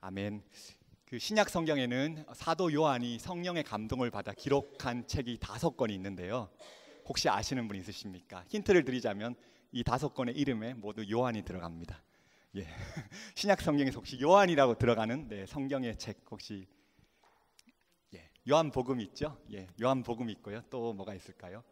아멘. 그 신약 성경에는 사도 요한이 성령의 감동을 받아 기록한 책이 5권이 있는데요. 혹시 아시는 분 있으십니까? 힌트를 드리자면 이 5권의 이름에 모두 요한이 들어갑니다. 예. 신약 성경에서 혹시 요한이라고 들어가는 성경의 책 혹시 요한복음 있죠? 예, 요한복음 있고요. 또 뭐가 있을까요?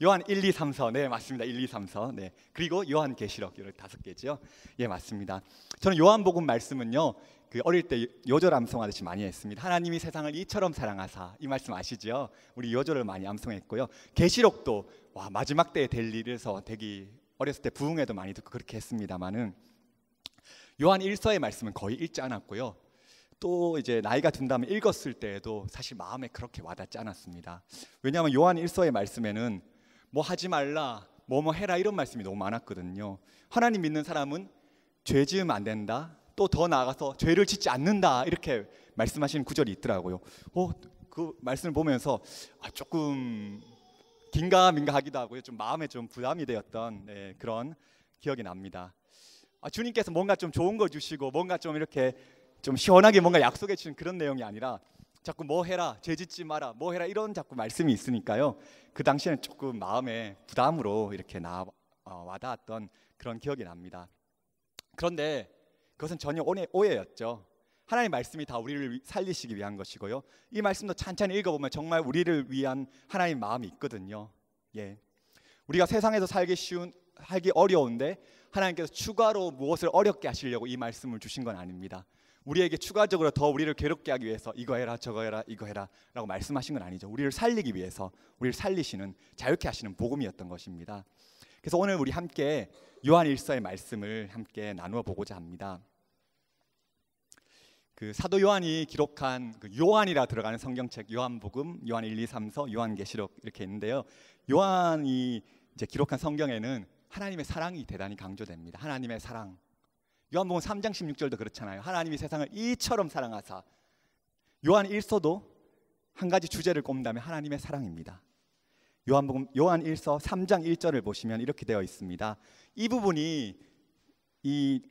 요한 1, 2, 3서. 네, 맞습니다. 1, 2, 3서. 네. 그리고 요한계시록 이렇게 5개죠. 예, 맞습니다. 저는 요한복음 말씀은요. 그 어릴 때 요절 암송하듯이 많이 했습니다. 하나님이 세상을 이처럼 사랑하사, 이 말씀 아시죠? 우리 요절을 많이 암송했고요. 계시록도 마지막 때에 될 일에서 되게 어렸을 때 부흥회도 많이 듣고 그렇게 했습니다만은 요한 1서의 말씀은 거의 읽지 않았고요. 또 이제 나이가 든 다음에 읽었을 때에도 사실 마음에 그렇게 와닿지 않았습니다. 왜냐하면 요한 1서의 말씀에는 뭐 하지 말라, 뭐 해라 이런 말씀이 너무 많았거든요. 하나님 믿는 사람은 죄 지으면 안 된다, 또 더 나아가서 죄를 짓지 않는다 이렇게 말씀하시는 구절이 있더라고요. 그 말씀을 보면서 조금 긴가민가 하기도 하고요. 좀 마음에 좀 부담이 되었던 그런 기억이 납니다. 주님께서 뭔가 좀 좋은 걸 주시고 뭔가 좀 이렇게 좀 시원하게 뭔가 약속해 주신 그런 내용이 아니라 자꾸 뭐 해라, 죄 짓지 마라, 뭐 해라 이런 자꾸 말씀이 있으니까요. 그 당시에는 조금 마음에 부담으로 이렇게 와닿았던 그런 기억이 납니다. 그런데 그것은 전혀 오해였죠. 하나님의 말씀이 다 우리를 살리시기 위한 것이고요. 이 말씀도 찬찬히 읽어보면 정말 우리를 위한 하나님의 마음이 있거든요. 예, 우리가 세상에서 살기 어려운데 하나님께서 추가로 무엇을 어렵게 하시려고 이 말씀을 주신 건 아닙니다. 우리에게 추가적으로 더 우리를 괴롭게 하기 위해서 이거 해라 저거 해라 이거 해라 라고 말씀하신 건 아니죠. 우리를 살리기 위해서 우리를 살리시는 자유케 하시는 복음이었던 것입니다. 그래서 오늘 우리 함께 요한 1서의 말씀을 함께 나누어 보고자 합니다. 그 사도 요한이 기록한 그 요한이라 들어가는 성경책 요한복음, 요한 1, 2, 3서, 요한계시록 이렇게 있는데요. 요한이 이제 기록한 성경에는 하나님의 사랑이 대단히 강조됩니다. 하나님의 사랑. 요한복음 3장 16절도 그렇잖아요. 하나님이 세상을 이처럼 사랑하사. 요한 1서도 한 가지 주제를 꼽는다면 하나님의 사랑입니다. 요한 1서 3장 1절을 보시면 이렇게 되어 있습니다. 이 부분이 이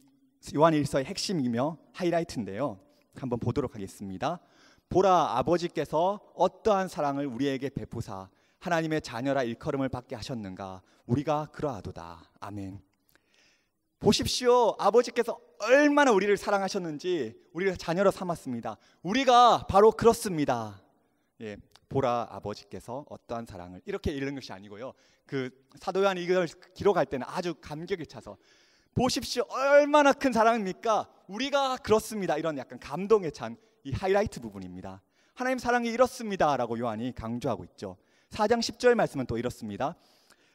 요한 1서의 핵심이며 하이라이트인데요. 한번 보도록 하겠습니다. 보라, 아버지께서 어떠한 사랑을 우리에게 베푸사 하나님의 자녀라 일컬음을 받게 하셨는가. 우리가 그러하도다. 아멘. 보십시오. 아버지께서 얼마나 우리를 사랑하셨는지 우리를 자녀로 삼았습니다. 우리가 바로 그렇습니다. 예, 보라, 아버지께서 어떠한 사랑을, 이렇게 읽는 것이 아니고요. 그 사도 요한이 이걸 기록할 때는 아주 감격에 차서 보십시오. 얼마나 큰 사랑입니까? 우리가 그렇습니다. 이런 약간 감동에 찬 이 하이라이트 부분입니다. 하나님 사랑이 이렇습니다 라고 요한이 강조하고 있죠. 4장 10절 말씀은 또 이렇습니다.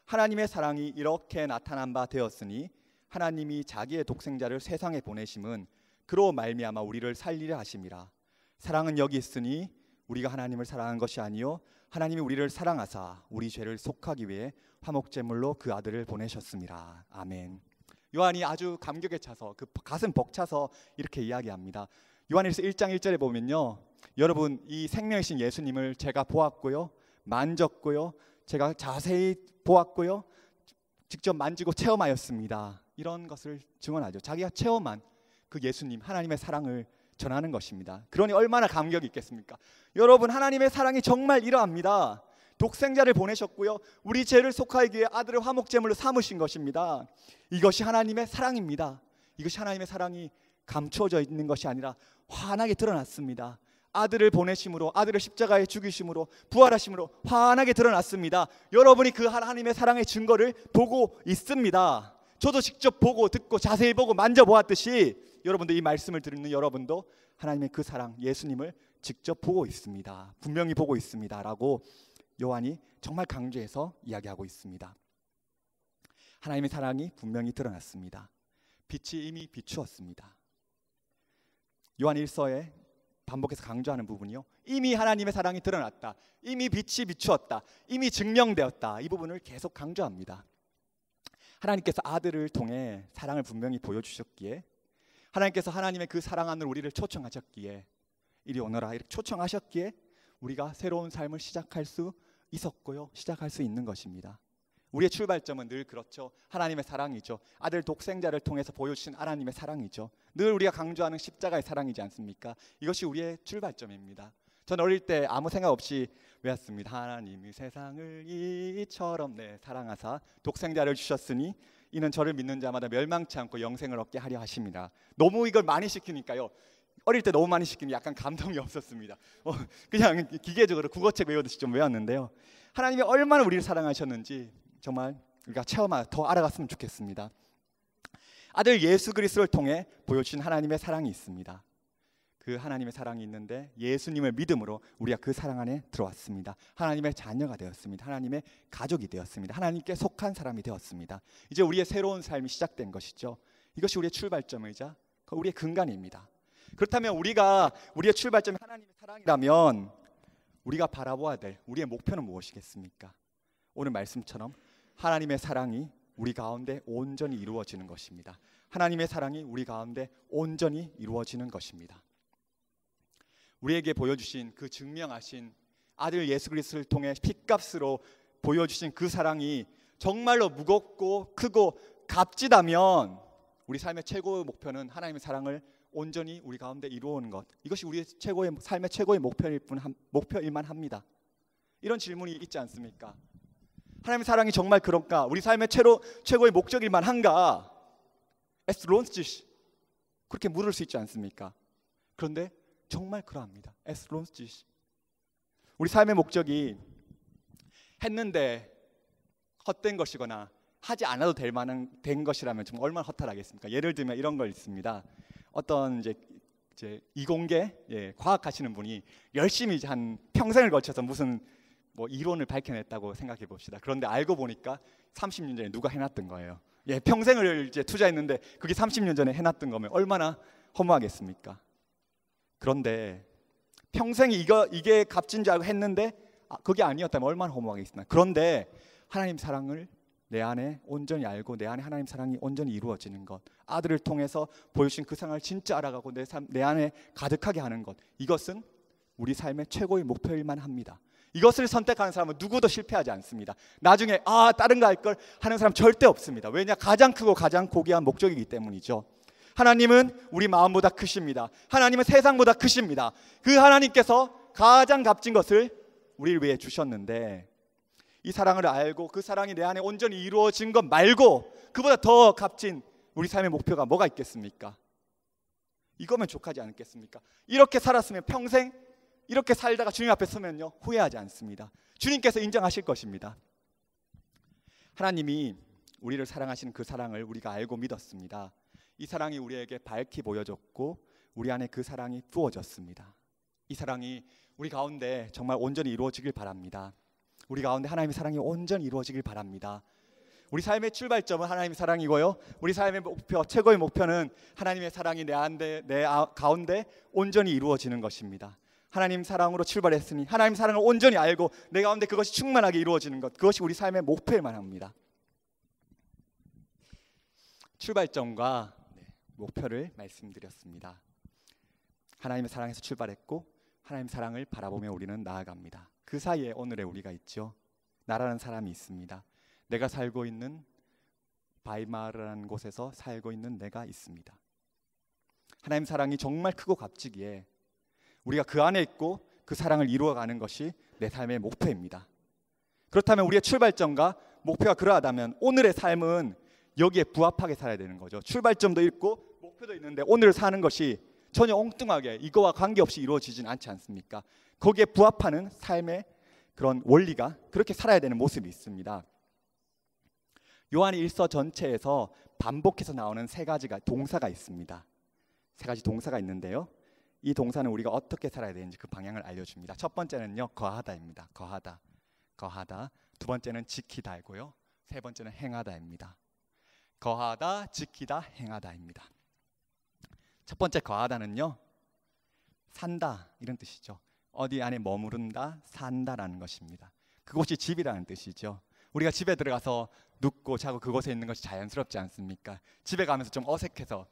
하나님의 사랑이 이렇게 나타난 바 되었으니 하나님이 자기의 독생자를 세상에 보내심은 그로 말미암아 우리를 살리려 하심이라. 사랑은 여기 있으니 우리가 하나님을 사랑한 것이 아니요 하나님이 우리를 사랑하사 우리 죄를 속하기 위해 화목제물로 그 아들을 보내셨습니다. 아멘. 요한이 아주 감격에 차서 그 가슴 벅차서 이렇게 이야기합니다. 요한일서 1장 1절에 보면요, 여러분 이 생명이신 예수님을 제가 보았고요, 만졌고요, 제가 자세히 보았고요, 직접 만지고 체험하였습니다. 이런 것을 증언하죠. 자기가 체험한 그 예수님, 하나님의 사랑을 전하는 것입니다. 그러니 얼마나 감격이 있겠습니까? 여러분, 하나님의 사랑이 정말 이러합니다. 독생자를 보내셨고요, 우리 죄를 속하기 위해 아들을 화목제물로 삼으신 것입니다. 이것이 하나님의 사랑입니다. 이것이 하나님의 사랑이 감추어져 있는 것이 아니라 환하게 드러났습니다. 아들을 보내심으로, 아들을 십자가에 죽이심으로, 부활하심으로 환하게 드러났습니다. 여러분이 그 하나님의 사랑의 증거를 보고 있습니다. 저도 직접 보고 듣고 자세히 보고 만져보았듯이 여러분도 이 말씀을 듣는 여러분도 하나님의 그 사랑, 예수님을 직접 보고 있습니다. 분명히 보고 있습니다 라고 요한이 정말 강조해서 이야기하고 있습니다. 하나님의 사랑이 분명히 드러났습니다. 빛이 이미 비추었습니다. 요한 1서에 반복해서 강조하는 부분이요, 이미 하나님의 사랑이 드러났다, 이미 빛이 비추었다, 이미 증명되었다, 이 부분을 계속 강조합니다. 하나님께서 아들을 통해 사랑을 분명히 보여주셨기에, 하나님께서 하나님의 그 사랑 안으로 우리를 초청하셨기에, 이리 오너라 이렇게 초청하셨기에 우리가 새로운 삶을 시작할 수 있었고요, 시작할 수 있는 것입니다. 우리의 출발점은 늘 그렇죠. 하나님의 사랑이죠. 아들 독생자를 통해서 보여주신 하나님의 사랑이죠. 늘 우리가 강조하는 십자가의 사랑이지 않습니까? 이것이 우리의 출발점입니다. 전 어릴 때 아무 생각 없이 외웠습니다. 하나님이 세상을 이처럼 사랑하사 독생자를 주셨으니 이는 저를 믿는 자마다 멸망치 않고 영생을 얻게 하려 하십니다. 너무 이걸 많이 시키니까요. 어릴 때 너무 많이 시키니 약간 감동이 없었습니다. 그냥 기계적으로 국어책 외우듯이 좀 외웠는데요. 하나님이 얼마나 우리를 사랑하셨는지 정말 우리가 체험하고 더 알아갔으면 좋겠습니다. 아들 예수 그리스도를 통해 보여주신 하나님의 사랑이 있습니다. 그 하나님의 사랑이 있는데 예수님을 믿음으로 우리가 그 사랑 안에 들어왔습니다. 하나님의 자녀가 되었습니다. 하나님의 가족이 되었습니다. 하나님께 속한 사람이 되었습니다. 이제 우리의 새로운 삶이 시작된 것이죠. 이것이 우리의 출발점이자 우리의 근간입니다. 그렇다면 우리의 출발점이 하나님의 사랑이라면 우리가 바라보아야 될 우리의 목표는 무엇이겠습니까? 오늘 말씀처럼 하나님의 사랑이 우리 가운데 온전히 이루어지는 것입니다. 하나님의 사랑이 우리 가운데 온전히 이루어지는 것입니다. 우리에게 보여주신 그 증명하신 아들 예수 그리스도를 통해 핏값으로 보여주신 그 사랑이 정말로 무겁고 크고 값지다면 우리 삶의 최고의 목표는 하나님의 사랑을 온전히 우리 가운데 이루어오는 것, 이것이 우리의 삶의 최고의 목표일만 합니다. 이런 질문이 있지 않습니까? 하나님의 사랑이 정말 그런가? 우리 삶의 최고의 목적일만 한가? Es lohnt sich. 그렇게 물을 수 있지 않습니까? 그런데 정말 그러합니다. Es lohnt sich. 우리 삶의 목적이 했는데 헛된 것이거나 하지 않아도 된 것이라면 좀 얼마나 허탈하겠습니까? 예를 들면 이런 거 있습니다. 어떤 이제 이공계 과학하시는 분이 열심히 한 평생을 거쳐서 무슨 이론을 밝혀냈다고 생각해 봅시다. 그런데 알고 보니까 30년 전에 누가 해놨던 거예요. 평생을 이제 투자했는데 그게 30년 전에 해놨던 거면 얼마나 허무하겠습니까? 그런데 평생 이게 값진 줄 알고 했는데 그게 아니었다면 얼마나 허무하겠습니까? 그런데 하나님 사랑을 내 안에 온전히 알고 내 안에 하나님 사랑이 온전히 이루어지는 것, 아들을 통해서 보여주신 그 사랑을 진짜 알아가고 내 안에 가득하게 하는 것, 이것은 우리 삶의 최고의 목표일만 합니다. 이것을 선택하는 사람은 누구도 실패하지 않습니다. 나중에 다른 거 할 걸 하는 사람 절대 없습니다. 왜냐? 가장 크고 가장 고귀한 목적이기 때문이죠. 하나님은 우리 마음보다 크십니다. 하나님은 세상보다 크십니다. 그 하나님께서 가장 값진 것을 우리를 위해 주셨는데 이 사랑을 알고 그 사랑이 내 안에 온전히 이루어진 것 말고 그보다 더 값진 우리 삶의 목표가 뭐가 있겠습니까? 이거면 족하지 않겠습니까? 이렇게 살았으면 평생 이렇게 살다가 주님 앞에 서면요 후회하지 않습니다. 주님께서 인정하실 것입니다. 하나님이 우리를 사랑하시는 그 사랑을 우리가 알고 믿었습니다. 이 사랑이 우리에게 밝히 보여졌고 우리 안에 그 사랑이 부어졌습니다. 이 사랑이 우리 가운데 정말 온전히 이루어지길 바랍니다. 우리 가운데 하나님의 사랑이 온전히 이루어지길 바랍니다. 우리 삶의 출발점은 하나님의 사랑이고요. 우리 삶의 목표, 최고의 목표는 하나님의 사랑이 내 가운데 온전히 이루어지는 것입니다. 하나님 사랑으로 출발했으니 하나님 사랑을 온전히 알고 내 가운데 그것이 충만하게 이루어지는 것, 그것이 우리 삶의 목표일만 합니다. 출발점과 목표를 말씀드렸습니다. 하나님의 사랑에서 출발했고 하나님의 사랑을 바라보며 우리는 나아갑니다. 그 사이에 오늘의 우리가 있죠. 나라는 사람이 있습니다. 내가 살고 있는 바이마르라는 곳에서 살고 있는 내가 있습니다. 하나님 사랑이 정말 크고 값지기에 우리가 그 안에 있고 그 사랑을 이루어가는 것이 내 삶의 목표입니다. 그렇다면 우리의 출발점과 목표가 그러하다면 오늘의 삶은 여기에 부합하게 살아야 되는 거죠. 출발점도 있고 목표도 있는데 오늘 사는 것이 전혀 엉뚱하게 이거와 관계없이 이루어지진 않지 않습니까? 거기에 부합하는 삶의 그런 원리가 그렇게 살아야 되는 모습이 있습니다. 요한 1서 전체에서 반복해서 나오는 세 가지가 동사가 있습니다. 세 가지 동사가 있는데요. 이 동사는 우리가 어떻게 살아야 되는지 그 방향을 알려줍니다. 첫 번째는요, 거하다입니다. 거하다. 두 번째는 지키다이고요. 세 번째는 행하다입니다. 거하다, 지키다, 행하다입니다. 첫 번째 거하다는요, 산다 이런 뜻이죠. 어디 안에 머무른다, 산다라는 것입니다. 그곳이 집이라는 뜻이죠. 우리가 집에 들어가서 눕고 자고 그곳에 있는 것이 자연스럽지 않습니까? 집에 가면서 좀 어색해서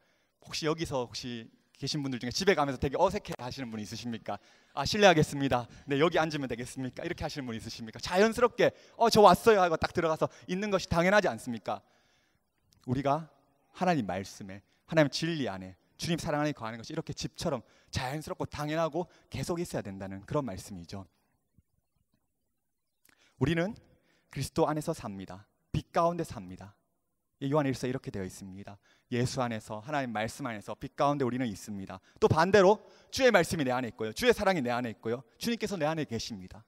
혹시 여기서 계신 분들 중에 집에 가면서 되게 어색해 하시는 분 있으십니까? 아, 실례하겠습니다. 네, 여기 앉으면 되겠습니까? 이렇게 하시는 분 있으십니까? 자연스럽게 저 왔어요 하고 딱 들어가서 있는 것이 당연하지 않습니까? 우리가 하나님 말씀에, 하나님 진리 안에 주님 사랑 안에 거하는 것이 이렇게 집처럼 자연스럽고 당연하고 계속 있어야 된다는 그런 말씀이죠. 우리는 그리스도 안에서 삽니다. 빛 가운데 삽니다. 요한 1서에 이렇게 되어 있습니다. 예수 안에서, 하나님 말씀 안에서 빛 가운데 우리는 있습니다. 또 반대로 주의 말씀이 내 안에 있고요, 주의 사랑이 내 안에 있고요, 주님께서 내 안에 계십니다.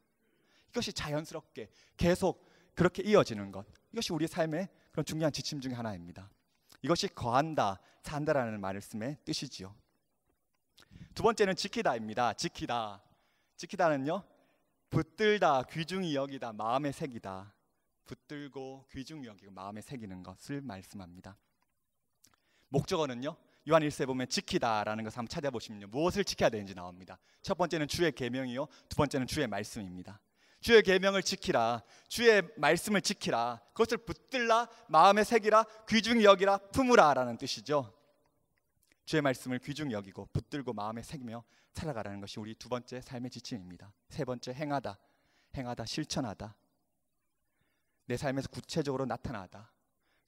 이것이 자연스럽게 계속 그렇게 이어지는 것, 이것이 우리 삶의 그런 중요한 지침 중에 하나입니다. 이것이 거한다, 산다라는 말씀의 뜻이지요. 두 번째는 지키다입니다. 지키다. 지키다는요, 붙들다, 귀중히 여기다, 마음에 새기다. 붙들고 귀중히 여기고 마음에 새기는 것을 말씀합니다. 목적어는요, 요한 1서에 보면 지키다라는 것을 한번 찾아보시면요, 무엇을 지켜야 되는지 나옵니다. 첫 번째는 주의 계명이요, 두 번째는 주의 말씀입니다. 주의 계명을 지키라, 주의 말씀을 지키라, 그것을 붙들라, 마음에 새기라, 귀중히 여기라, 품으라 라는 뜻이죠. 주의 말씀을 귀중히 여기고 붙들고 마음에 새기며 살아가라는 것이 우리 두 번째 삶의 지침입니다. 세 번째, 행하다. 행하다, 실천하다. 내 삶에서 구체적으로 나타나다.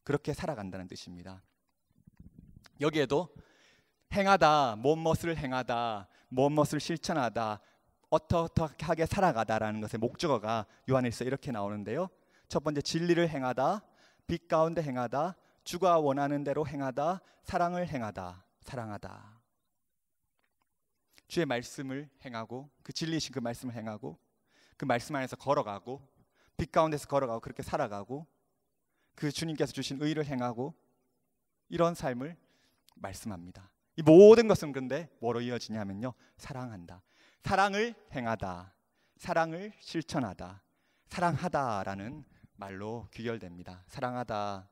그렇게 살아간다는 뜻입니다. 여기에도 행하다, 무엇을 행하다, 무엇을 실천하다, 어떻게 살아가다라는 것의 목적어가 요한일서 이렇게 나오는데요. 첫 번째, 진리를 행하다, 빛 가운데 행하다, 주가 원하는 대로 행하다, 사랑을 행하다, 사랑하다. 주의 말씀을 행하고, 그 진리이신 그 말씀을 행하고, 그 말씀 안에서 걸어가고, 빛 가운데서 걸어가고, 그렇게 살아가고, 그 주님께서 주신 의를 행하고, 이런 삶을 말씀합니다. 이 모든 것은 그런데 뭐로 이어지냐면요, 사랑한다. 사랑을 행하다, 사랑을 실천하다, 사랑하다라는 말로 귀결됩니다. 사랑하다,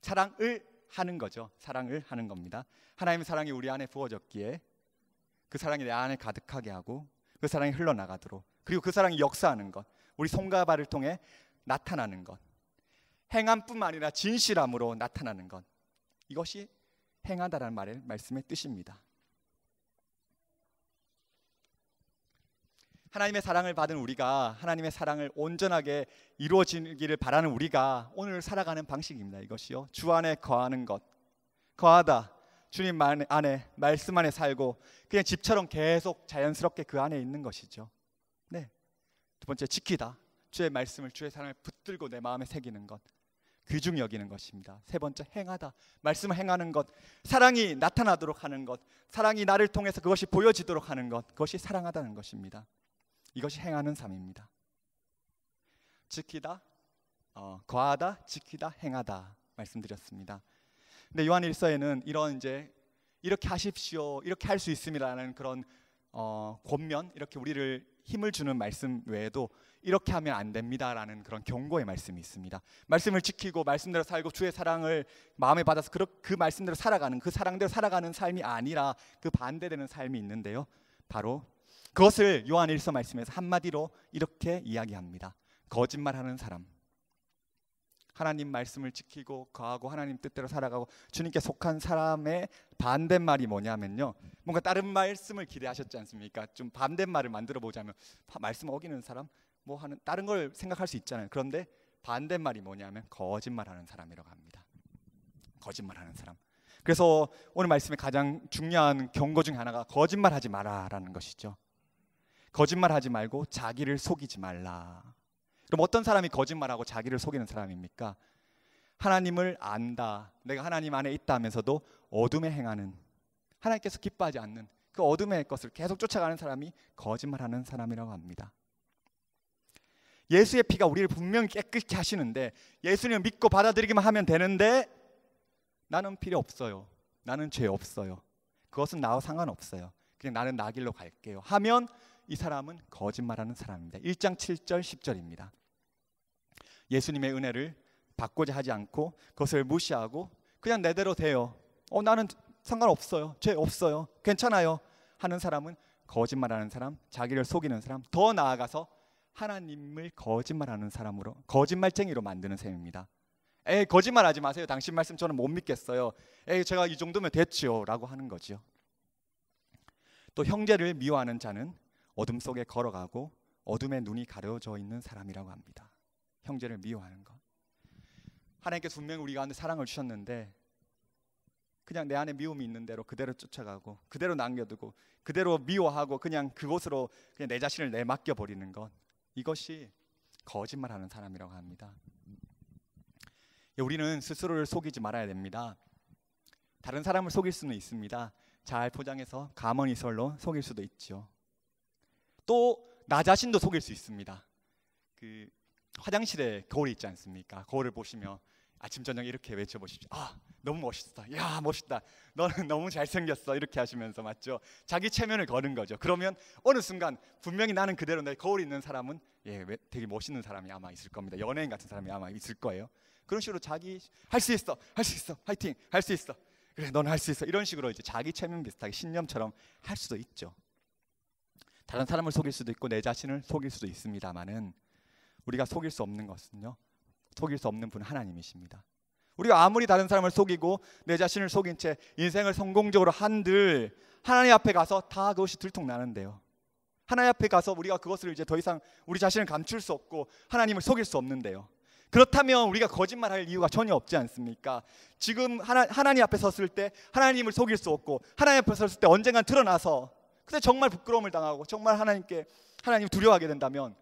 사랑을 하는 거죠. 사랑을 하는 겁니다. 하나님의 사랑이 우리 안에 부어졌기에 그 사랑이 내 안에 가득하게 하고, 그 사랑이 흘러나가도록, 그리고 그 사랑이 역사하는 것, 우리 손과 발을 통해 나타나는 것, 행함뿐만 아니라 진실함으로 나타나는 것, 이것이 행하다라는 말씀의 뜻입니다. 하나님의 사랑을 받은 우리가, 하나님의 사랑을 온전하게 이루어지기를 바라는 우리가 오늘 살아가는 방식입니다. 이것이요, 주 안에 거하는 것, 거하다, 주님 안에, 말씀 안에 살고 그냥 집처럼 계속 자연스럽게 그 안에 있는 것이죠. 네. 두 번째, 지키다. 주의 말씀을, 주의 사랑을 붙들고 내 마음에 새기는 것, 귀중히 여기는 것입니다. 세 번째, 행하다. 말씀을 행하는 것, 사랑이 나타나도록 하는 것, 사랑이 나를 통해서 그것이 보여지도록 하는 것, 그것이 사랑하다는 것입니다. 이것이 행하는 삶입니다. 지키다, 거하다, 지키다, 행하다 말씀드렸습니다. 근데 요한 1서에는 이런 이제 이렇게 하십시오, 이렇게 할 수 있습니다라는 그런 권면, 이렇게 우리를 힘을 주는 말씀 외에도 이렇게 하면 안 됩니다라는 그런 경고의 말씀이 있습니다. 말씀을 지키고 말씀대로 살고 주의 사랑을 마음에 받아서 그 말씀대로 살아가는, 그 사랑대로 살아가는 삶이 아니라 그 반대되는 삶이 있는데요, 바로 그것을 요한 1서 말씀에서 한마디로 이렇게 이야기합니다. 거짓말하는 사람. 하나님 말씀을 지키고 거하고 하나님 뜻대로 살아가고 주님께 속한 사람의 반대말이 뭐냐면요, 뭔가 다른 말씀을 기대하셨지 않습니까? 좀 반대말을 만들어 보자면, 말씀 어기는 사람, 뭐 하는 다른 걸 생각할 수 있잖아요. 그런데 반대말이 뭐냐면 거짓말하는 사람이라고 합니다. 거짓말하는 사람. 그래서 오늘 말씀의 가장 중요한 경고 중 하나가 거짓말하지 마라라는 것이죠. 거짓말하지 말고 자기를 속이지 말라. 그럼 어떤 사람이 거짓말하고 자기를 속이는 사람입니까? 하나님을 안다, 내가 하나님 안에 있다 하면서도 어둠에 행하는, 하나님께서 기뻐하지 않는 그 어둠의 것을 계속 쫓아가는 사람이 거짓말하는 사람이라고 합니다. 예수의 피가 우리를 분명히 깨끗게 하시는데, 예수님을 믿고 받아들이기만 하면 되는데, 나는 필요 없어요, 나는 죄 없어요, 그것은 나와 상관없어요, 그냥 나는 나 길로 갈게요 하면 이 사람은 거짓말하는 사람입니다. 1장 7절 10절입니다. 예수님의 은혜를 받고자 하지 않고 그것을 무시하고 그냥 내대로 돼요, 나는 상관없어요, 죄 없어요, 괜찮아요 하는 사람은 거짓말하는 사람, 자기를 속이는 사람, 더 나아가서 하나님을 거짓말하는 사람으로, 거짓말쟁이로 만드는 셈입니다. 에이, 거짓말하지 마세요. 당신 말씀 저는 못 믿겠어요. 에이, 제가 이 정도면 됐지요 라고 하는 거죠. 또 형제를 미워하는 자는 어둠 속에 걸어가고 어둠에 눈이 가려져 있는 사람이라고 합니다. 형제를 미워하는 것. 하나님께서 분명히 우리 가운데 사랑을 주셨는데 그냥 내 안에 미움이 있는 대로 그대로 쫓아가고 그대로 남겨두고 그대로 미워하고 그냥 그곳으로 그냥 내 자신을 내맡겨 버리는 것, 이것이 거짓말하는 사람이라고 합니다. 우리는 스스로를 속이지 말아야 됩니다. 다른 사람을 속일 수는 있습니다. 잘 포장해서 가머니설로 속일 수도 있죠. 또 나 자신도 속일 수 있습니다. 그 화장실에 거울이 있지 않습니까? 거울을 보시며 아침 저녁 이렇게 외쳐보십시오. 아, 너무 멋있다. 야, 멋있다. 너는 너무 잘생겼어. 이렇게 하시면서, 맞죠? 자기 체면을 거는 거죠. 그러면 어느 순간 분명히 나는 그대로 내 거울이 있는 사람은 되게 멋있는 사람이 아마 있을 겁니다. 연예인 같은 사람이 아마 있을 거예요. 그런 식으로 자기 할 수 있어, 할 수 있어, 화이팅, 할 수 있어. 그래, 너는 할 수 있어. 이런 식으로 이제 자기 체면 비슷하게 신념처럼 할 수도 있죠. 다른 사람을 속일 수도 있고 내 자신을 속일 수도 있습니다만은 우리가 속일 수 없는 것은요, 속일 수 없는 분은 하나님이십니다. 우리가 아무리 다른 사람을 속이고 내 자신을 속인 채 인생을 성공적으로 한들 하나님 앞에 가서 다 그것이 들통나는데요. 하나님 앞에 가서 우리가 그것을 이제 더 이상 우리 자신을 감출 수 없고 하나님을 속일 수 없는데요. 그렇다면 우리가 거짓말할 이유가 전혀 없지 않습니까? 지금 하나님 앞에 섰을 때 하나님을 속일 수 없고 하나님 앞에 섰을 때 언젠간 드러나서 근데 정말 부끄러움을 당하고 정말 하나님 두려워하게 된다면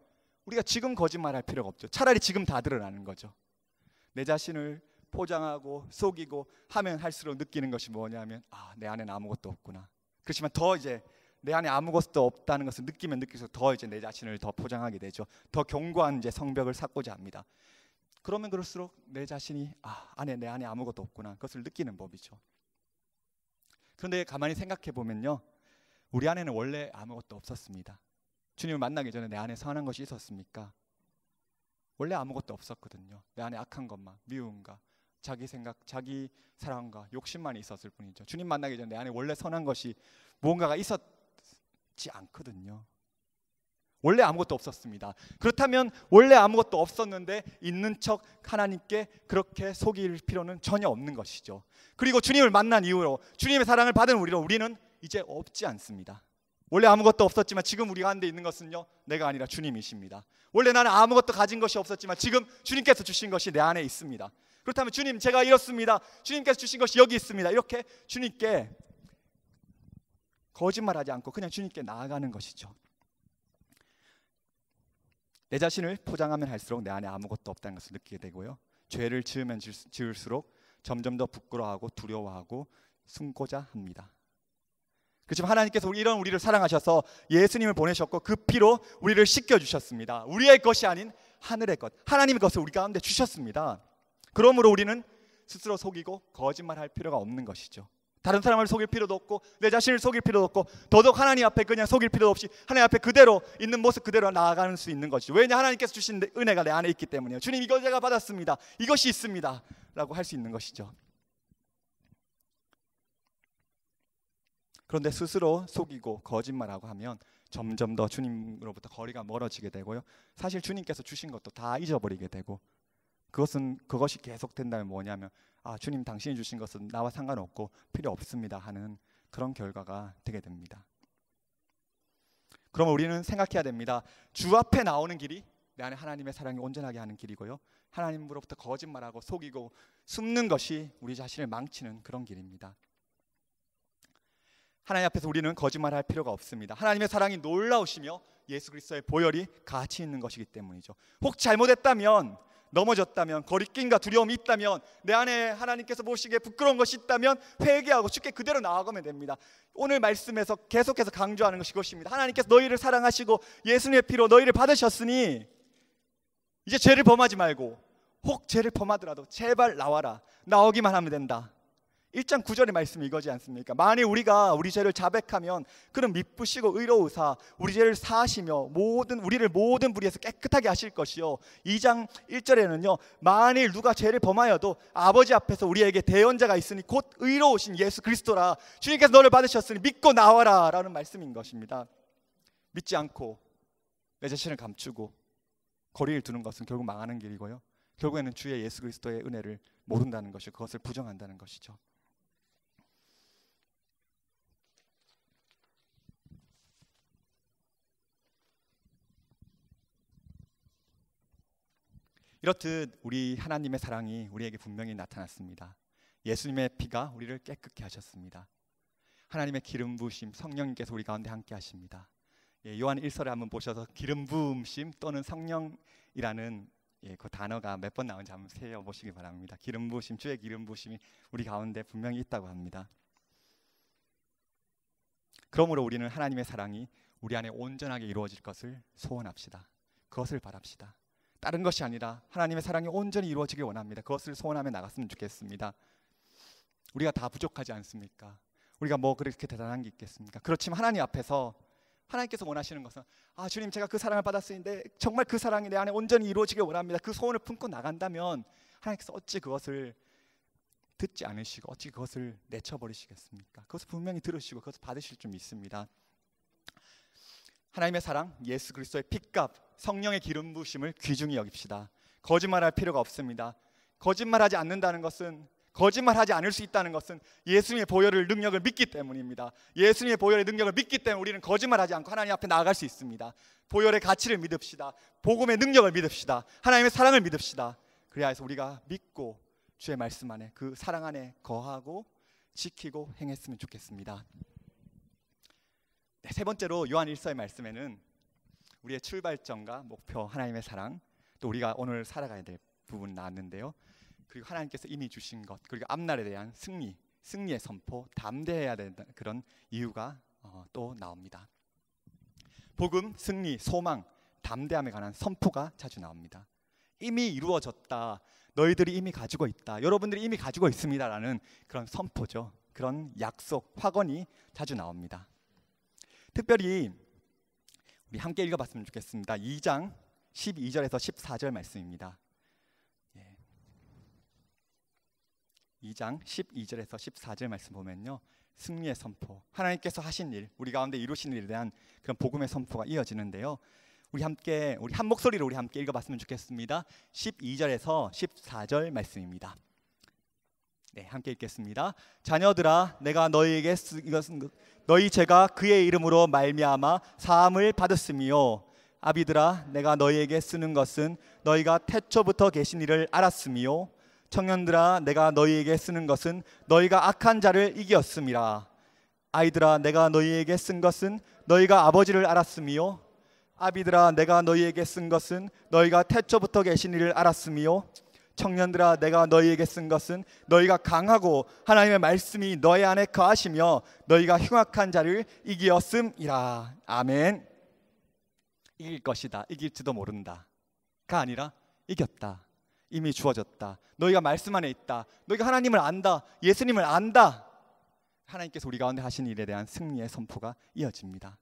우리가 지금 거짓말할 필요가 없죠. 차라리 지금 다 드러나는 거죠. 내 자신을 포장하고 속이고 하면 할수록 느끼는 것이 뭐냐면 내 안에는 아무것도 없구나. 그렇지만 더 이제 내 안에 아무것도 없다는 것을 느끼면 느낄수록 더 이제 내 자신을 더 포장하게 되죠. 더 견고한 이제 성벽을 쌓고자 합니다. 그러면 그럴수록 내 자신이 내 안에 아무것도 없구나, 그것을 느끼는 법이죠. 그런데 가만히 생각해 보면요, 우리 안에는 원래 아무것도 없었습니다. 주님을 만나기 전에 내 안에 선한 것이 있었습니까? 원래 아무것도 없었거든요. 내 안에 악한 것만, 미움과 자기 생각, 자기 사랑과 욕심만 있었을 뿐이죠. 주님 만나기 전에 내 안에 원래 선한 것이 무언가가 있었지 않거든요. 원래 아무것도 없었습니다. 그렇다면 원래 아무것도 없었는데 있는 척 하나님께 그렇게 속일 필요는 전혀 없는 것이죠. 그리고 주님을 만난 이후로 주님의 사랑을 받은 우리는 이제 없지 않습니다. 원래 아무것도 없었지만 지금 우리 가운데 있는 것은요, 내가 아니라 주님이십니다. 원래 나는 아무것도 가진 것이 없었지만 지금 주님께서 주신 것이 내 안에 있습니다. 그렇다면 주님, 제가 이렇습니다. 주님께서 주신 것이 여기 있습니다. 이렇게 주님께 거짓말하지 않고 그냥 주님께 나아가는 것이죠. 내 자신을 포장하면 할수록 내 안에 아무것도 없다는 것을 느끼게 되고요, 죄를 지으면 지을수록 점점 더 부끄러워하고 두려워하고 숨고자 합니다. 그렇지만 하나님께서 이런 우리를 사랑하셔서 예수님을 보내셨고 그 피로 우리를 씻겨주셨습니다. 우리의 것이 아닌 하늘의 것, 하나님의 것을 우리 가운데 주셨습니다. 그러므로 우리는 스스로 속이고 거짓말할 필요가 없는 것이죠. 다른 사람을 속일 필요도 없고 내 자신을 속일 필요도 없고 더더욱 하나님 앞에 그냥 속일 필요도 없이 하나님 앞에 그대로 있는 모습 그대로 나아가는 수 있는 것이죠. 왜냐, 하나님께서 주신 은혜가 내 안에 있기 때문이에요. 주님, 이거 제가 받았습니다, 이것이 있습니다 라고 할 수 있는 것이죠. 그런데 스스로 속이고 거짓말하고 하면 점점 더 주님으로부터 거리가 멀어지게 되고요, 사실 주님께서 주신 것도 다 잊어버리게 되고, 그것이 계속된다면 뭐냐면 주님, 당신이 주신 것은 나와 상관없고 필요 없습니다 하는 그런 결과가 되게 됩니다. 그럼 우리는 생각해야 됩니다. 주 앞에 나오는 길이 내 안에 하나님의 사랑이 온전하게 하는 길이고요, 하나님으로부터 거짓말하고 속이고 숨는 것이 우리 자신을 망치는 그런 길입니다. 하나님 앞에서 우리는 거짓말할 필요가 없습니다. 하나님의 사랑이 놀라우시며 예수 그리스도의 보혈이 가치 있는 것이기 때문이죠. 혹 잘못했다면, 넘어졌다면, 거리낌과 두려움이 있다면, 내 안에 하나님께서 보시기에 부끄러운 것이 있다면 회개하고 주께 그대로 나아가면 됩니다. 오늘 말씀에서 계속해서 강조하는 것이 이것입니다. 하나님께서 너희를 사랑하시고 예수님의 피로 너희를 받으셨으니 이제 죄를 범하지 말고, 혹 죄를 범하더라도 제발 나와라, 나오기만 하면 된다. 1장 9절의 말씀이 이거지 않습니까? 만일 우리가 우리 죄를 자백하면 그는 미쁘시고 의로우사 우리 죄를 사하시며 우리를 모든 불의에서 깨끗하게 하실 것이요, 2장 1절에는요 만일 누가 죄를 범하여도 아버지 앞에서 우리에게 대언자가 있으니 곧 의로우신 예수 그리스도라, 주님께서 너를 받으셨으니 믿고 나와라 라는 말씀인 것입니다. 믿지 않고 내 자신을 감추고 거리를 두는 것은 결국 망하는 길이고요, 결국에는 주의 예수 그리스도의 은혜를 모른다는 것이, 그것을 부정한다는 것이죠. 이렇듯 우리 하나님의 사랑이 우리에게 분명히 나타났습니다. 예수님의 피가 우리를 깨끗게 하셨습니다. 하나님의 기름 부으심, 성령님께서 우리 가운데 함께 하십니다. 요한 1서를 한번 보셔서 기름 부음심 또는 성령이라는 그 단어가 몇 번 나오는지 한번 세어보시기 바랍니다. 기름 부으심, 주의 기름 부으심이 우리 가운데 분명히 있다고 합니다. 그러므로 우리는 하나님의 사랑이 우리 안에 온전하게 이루어질 것을 소원합시다. 그것을 바랍시다. 다른 것이 아니라 하나님의 사랑이 온전히 이루어지길 원합니다. 그것을 소원하며 나갔으면 좋겠습니다. 우리가 다 부족하지 않습니까? 우리가 뭐 그렇게 대단한 게 있겠습니까? 그렇지만 하나님 앞에서 하나님께서 원하시는 것은, 주님, 제가 그 사랑을 받았으는데 정말 그 사랑이 내 안에 온전히 이루어지길 원합니다. 그 소원을 품고 나간다면 하나님께서 어찌 그것을 듣지 않으시고 어찌 그것을 내쳐버리시겠습니까? 그것을 분명히 들으시고 그것을 받으실 줄 믿습니다. 하나님의 사랑, 예수 그리스도의 핏값, 성령의 기름 부으심을 귀중히 여깁시다. 거짓말할 필요가 없습니다. 거짓말하지 않는다는 것은, 거짓말하지 않을 수 있다는 것은 예수님의 보혈의 능력을 믿기 때문입니다. 예수님의 보혈의 능력을 믿기 때문에 우리는 거짓말하지 않고 하나님 앞에 나아갈 수 있습니다. 보혈의 가치를 믿읍시다. 복음의 능력을 믿읍시다. 하나님의 사랑을 믿읍시다. 그래야 해서 우리가 믿고 주의 말씀 안에, 그 사랑 안에 거하고 지키고 행했으면 좋겠습니다. 세 번째로 요한 1서의 말씀에는 우리의 출발점과 목표, 하나님의 사랑, 또 우리가 오늘 살아가야 될 부분 나왔는데요. 그리고 하나님께서 이미 주신 것, 그리고 앞날에 대한 승리의 선포, 담대해야 되는 그런 이유가 또 나옵니다. 복음, 승리, 소망, 담대함에 관한 선포가 자주 나옵니다. 이미 이루어졌다, 너희들이 이미 가지고 있다, 여러분들이 이미 가지고 있습니다라는 그런 선포죠. 그런 약속, 확언이 자주 나옵니다. 특별히 우리 함께 읽어봤으면 좋겠습니다. 2장 12절에서 14절 말씀입니다. 2장 12절에서 14절 말씀 보면요, 승리의 선포, 하나님께서 하신 일, 우리 가운데 이루신 일에 대한 그런 복음의 선포가 이어지는데요. 우리 한 목소리로 우리 함께 읽어봤으면 좋겠습니다. 12절에서 14절 말씀입니다. 함께 읽겠습니다. 자녀들아, 내가 너희에게 너희 죄가 그의 이름으로 말미암아 사함을 받았으며, 아비들아, 내가 너희에게 쓰는 것은 너희가 태초부터 계신 이를 알았으며, 청년들아, 내가 너희에게 쓰는 것은 너희가 악한 자를 이기었음이라. 아이들아, 내가 너희에게 쓴 것은 너희가 아버지를 알았으며, 아비들아, 내가 너희에게 쓴 것은 너희가 태초부터 계신 이를 알았으며, 청년들아, 내가 너희에게 쓴 것은 너희가 강하고 하나님의 말씀이 너희 안에 거하시며 너희가 흉악한 자를 이기었음이라. 아멘. 이길 것이다, 이길지도 모른다가 아니라 이겼다, 이미 주어졌다, 너희가 말씀 안에 있다, 너희가 하나님을 안다, 예수님을 안다. 하나님께서 우리 가운데 하신 일에 대한 승리의 선포가 이어집니다.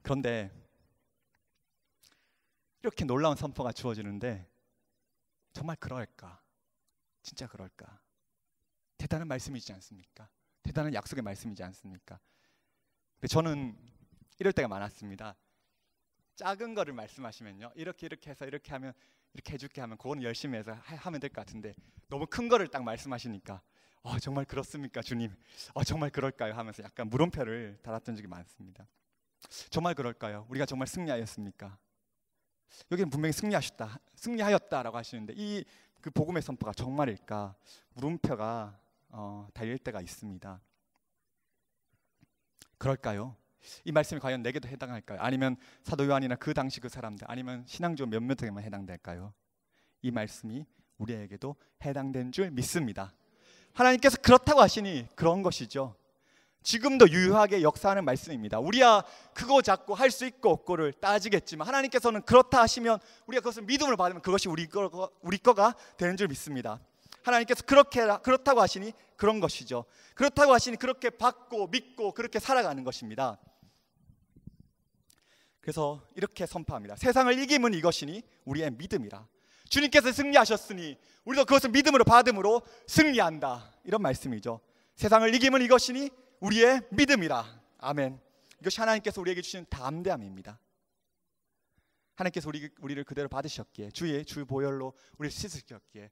그런데 이렇게 놀라운 선포가 주어지는데 정말 그럴까? 진짜 그럴까? 대단한 말씀이지 않습니까? 대단한 약속의 말씀이지 않습니까? 근데 저는 이럴 때가 많았습니다. 작은 거를 말씀하시면요, 이렇게 해서 이렇게 하면, 이렇게 해줄게 하면 그건 열심히 해서 하면 될 것 같은데, 너무 큰 거를 딱 말씀하시니까 정말 그렇습니까 주님? 정말 그럴까요? 하면서 약간 물음표를 달았던 적이 많습니다. 정말 그럴까요? 우리가 정말 승리하였습니까? 여기는 분명히 승리하였다라고 하시는데 그 복음의 선포가 정말일까? 물음표가 달릴 때가 있습니다. 그럴까요? 이 말씀이 과연 내게도 해당할까요? 아니면 사도 요한이나 그 당시 그 사람들, 아니면 신앙주 몇몇에게만 해당될까요? 이 말씀이 우리에게도 해당된 줄 믿습니다. 하나님께서 그렇다고 하시니 그런 것이죠. 지금도 유효하게 역사하는 말씀입니다. 우리야 그거 잡고 할 수 있고 없고를 따지겠지만, 하나님께서는 그렇다 하시면 우리가 그것을 믿음으로 받으면 그것이 우리 거가 되는 줄 믿습니다. 하나님께서 그렇다고 하시니 그런 것이죠. 그렇다고 하시니 그렇게 받고 믿고 그렇게 살아가는 것입니다. 그래서 이렇게 선포합니다. 세상을 이김은 이것이니 우리의 믿음이라. 주님께서 승리하셨으니 우리도 그것을 믿음으로 받음으로 승리한다, 이런 말씀이죠. 세상을 이김은 이것이니 우리의 믿음이라. 아멘. 이것이 하나님께서 우리에게 주시는 담대함입니다. 하나님께서 우리를 그대로 받으셨기에 주의 주 보혈로 우리를 씻으셨기에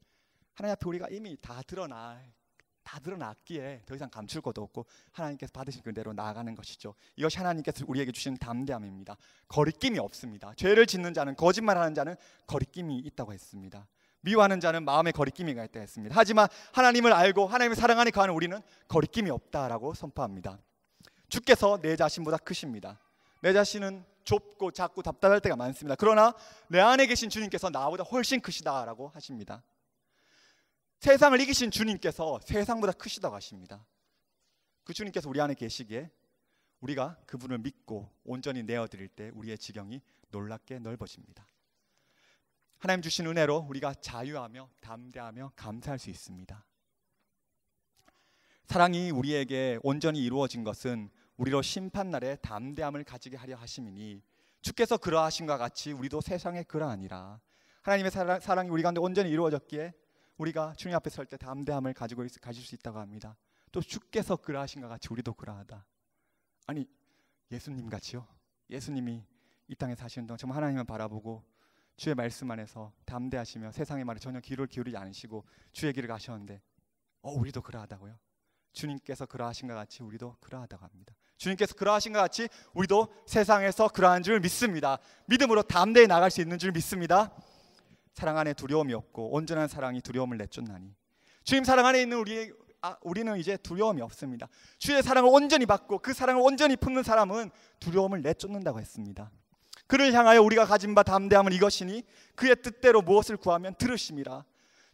하나님 앞에 우리가 이미 다 드러났기에 더 이상 감출 것도 없고 하나님께서 받으신 그대로 나아가는 것이죠. 이것이 하나님께서 우리에게 주시는 담대함입니다. 거리낌이 없습니다. 죄를 짓는 자는, 거짓말하는 자는 거리낌이 있다고 했습니다. 미워하는 자는 마음에 거리낌이 있다고 했습니다. 하지만 하나님을 알고 하나님의 사랑 안에 거하는 우리는 거리낌이 없다라고 선포합니다. 주께서 내 자신보다 크십니다. 내 자신은 좁고 작고 답답할 때가 많습니다. 그러나 내 안에 계신 주님께서 나보다 훨씬 크시다라고 하십니다. 세상을 이기신 주님께서 세상보다 크시다고 하십니다. 그 주님께서 우리 안에 계시기에 우리가 그분을 믿고 온전히 내어드릴 때 우리의 지경이 놀랍게 넓어집니다. 하나님 주신 은혜로 우리가 자유하며 담대하며 감사할 수 있습니다. 사랑이 우리에게 온전히 이루어진 것은 우리로 심판날에 담대함을 가지게 하려 하심이니 주께서 그러하심과 같이 우리도 세상에 그러하니라. 하나님의 사랑이 우리 가운데 온전히 이루어졌기에 우리가 주님 앞에 설 때 담대함을 가질 수 있다고 합니다. 또 주께서 그러하신과 같이 우리도 그러하다. 아니 예수님 같이요? 예수님이 이 땅에 사시는 동안 정말 하나님을 바라보고 주의 말씀 안에서 담대하시며 세상의 말에 전혀 귀를 기울이지 않으시고 주의 길을 가셨는데 우리도 그러하다고요? 주님께서 그러하신과 같이 우리도 그러하다고 합니다. 주님께서 그러하신과 같이 우리도 세상에서 그러한 줄 믿습니다. 믿음으로 담대히 나갈 수 있는 줄 믿습니다. 사랑 안에 두려움이 없고 온전한 사랑이 두려움을 내쫓나니 주님 사랑 안에 있는 우리는 이제 두려움이 없습니다. 주의 사랑을 온전히 받고 그 사랑을 온전히 품는 사람은 두려움을 내쫓는다고 했습니다. 그를 향하여 우리가 가진 바 담대함은 이것이니 그의 뜻대로 무엇을 구하면 들으심이라.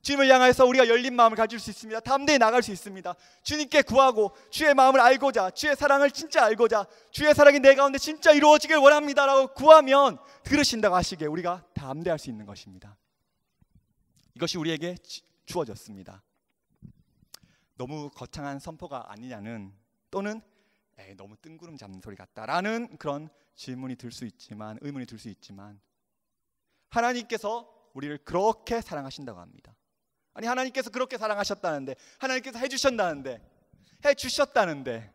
주님을 향해서 우리가 열린 마음을 가질 수 있습니다. 담대히 나갈 수 있습니다. 주님께 구하고 주의 마음을 알고자, 주의 사랑을 진짜 알고자, 주의 사랑이 내 가운데 진짜 이루어지길 원합니다라고 구하면 들으신다고 하시기에 우리가 담대할 수 있는 것입니다. 이것이 우리에게 주어졌습니다. 너무 거창한 선포가 아니냐는, 또는 너무 뜬구름 잡는 소리 같다라는 그런 질문이 들 수 있지만, 의문이 들 수 있지만, 하나님께서 우리를 그렇게 사랑하신다고 합니다. 아니 하나님께서 그렇게 사랑하셨다는데, 하나님께서 해주셨다는데, 해주셨다는데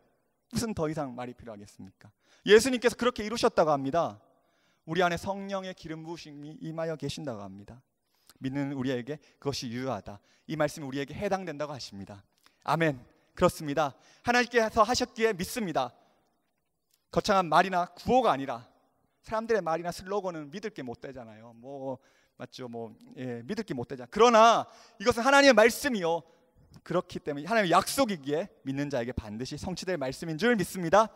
무슨 더 이상 말이 필요하겠습니까? 예수님께서 그렇게 이루셨다고 합니다. 우리 안에 성령의 기름 부으심이 임하여 계신다고 합니다. 믿는 우리에게 그것이 유효하다, 이 말씀이 우리에게 해당된다고 하십니다. 아멘. 그렇습니다. 하나님께서 하셨기에 믿습니다. 거창한 말이나 구호가 아니라, 사람들의 말이나 슬로건은 믿을 게 못 되잖아요. 맞죠? 믿을 게 못 되잖아요. 그러나 이것은 하나님의 말씀이요, 그렇기 때문에 하나님의 약속이기에 믿는 자에게 반드시 성취될 말씀인 줄 믿습니다.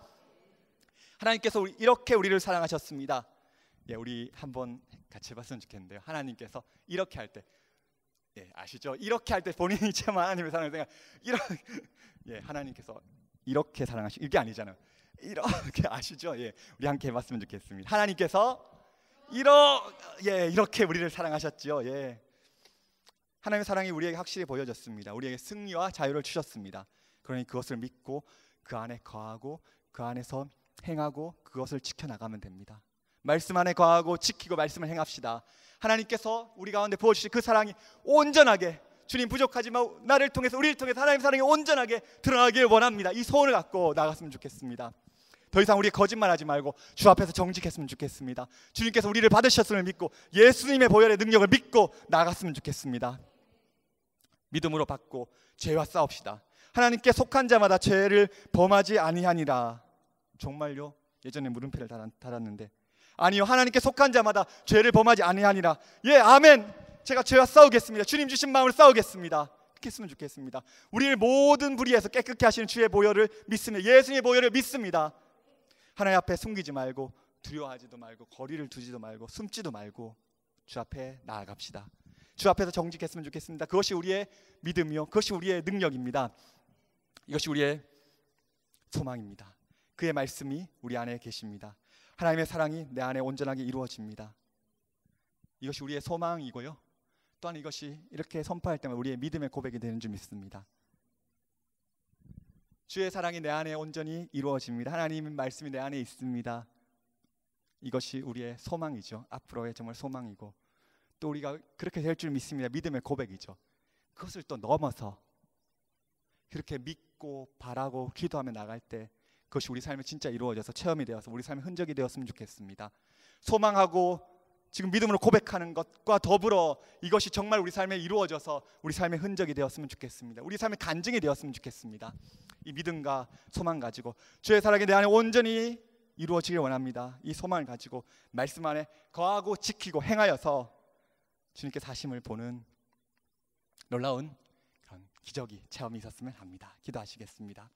하나님께서 이렇게 우리를 사랑하셨습니다. 우리 한번 같이 해봤으면 좋겠는데요. 하나님께서 이렇게 할 때, 아시죠? 이렇게 할 때 본인이 참 하나님의 사랑을 하나님께서 이렇게 사랑하시고, 이게 아니잖아요. 이렇게, 아시죠? 우리 함께 해봤으면 좋겠습니다. 하나님께서 이렇게 우리를 사랑하셨지요. 하나님의 사랑이 우리에게 확실히 보여졌습니다. 우리에게 승리와 자유를 주셨습니다. 그러니 그것을 믿고 그 안에 거하고 그 안에서 행하고 그것을 지켜나가면 됩니다. 말씀 안에 거하고 지키고 말씀을 행합시다. 하나님께서 우리 가운데 부어주신 그 사랑이 온전하게, 주님 부족하지만 나를 통해서, 우리를 통해서 하나님의 사랑이 온전하게 드러나길 원합니다. 이 소원을 갖고 나갔으면 좋겠습니다. 더 이상 우리 거짓말하지 말고 주 앞에서 정직했으면 좋겠습니다. 주님께서 우리를 받으셨음을 믿고 예수님의 보혈의 능력을 믿고 나갔으면 좋겠습니다. 믿음으로 받고 죄와 싸웁시다. 하나님께 속한 자마다 죄를 범하지 아니하니라. 정말요? 예전에 물음표를 달았는데, 아니요, 하나님께 속한 자마다 죄를 범하지 아니하니라. 아멘. 제가 죄와 싸우겠습니다. 주님 주신 마음을 싸우겠습니다. 그렇게 했으면 좋겠습니다. 우리를 모든 불의에서 깨끗게 하시는 주의 보혈을 믿습니다. 예수님의 보혈을 믿습니다. 하나님 앞에 숨기지 말고, 두려워하지도 말고, 거리를 두지도 말고, 숨지도 말고 주 앞에 나아갑시다. 주 앞에서 정직했으면 좋겠습니다. 그것이 우리의 믿음이요, 그것이 우리의 능력입니다. 이것이 우리의 소망입니다. 그의 말씀이 우리 안에 계십니다. 하나님의 사랑이 내 안에 온전하게 이루어집니다. 이것이 우리의 소망이고요, 또한 이것이 이렇게 선포할 때마다 우리의 믿음의 고백이 되는 줄 믿습니다. 주의 사랑이 내 안에 온전히 이루어집니다. 하나님의 말씀이 내 안에 있습니다. 이것이 우리의 소망이죠. 앞으로의 정말 소망이고, 또 우리가 그렇게 될 줄 믿습니다. 믿음의 고백이죠. 그것을 또 넘어서 그렇게 믿고 바라고 기도하며 나갈 때 그것이 우리 삶에 진짜 이루어져서 체험이 되어서 우리 삶의 흔적이 되었으면 좋겠습니다. 소망하고 지금 믿음으로 고백하는 것과 더불어 이것이 정말 우리 삶에 이루어져서 우리 삶의 흔적이 되었으면 좋겠습니다. 우리 삶의 간증이 되었으면 좋겠습니다. 이 믿음과 소망 가지고 주의 사랑이 내 안에 온전히 이루어지길 원합니다. 이 소망을 가지고 말씀 안에 거하고 지키고 행하여서 주님께서 하심을 보는 놀라운 그런 기적이 체험이 있었으면 합니다. 기도하시겠습니다.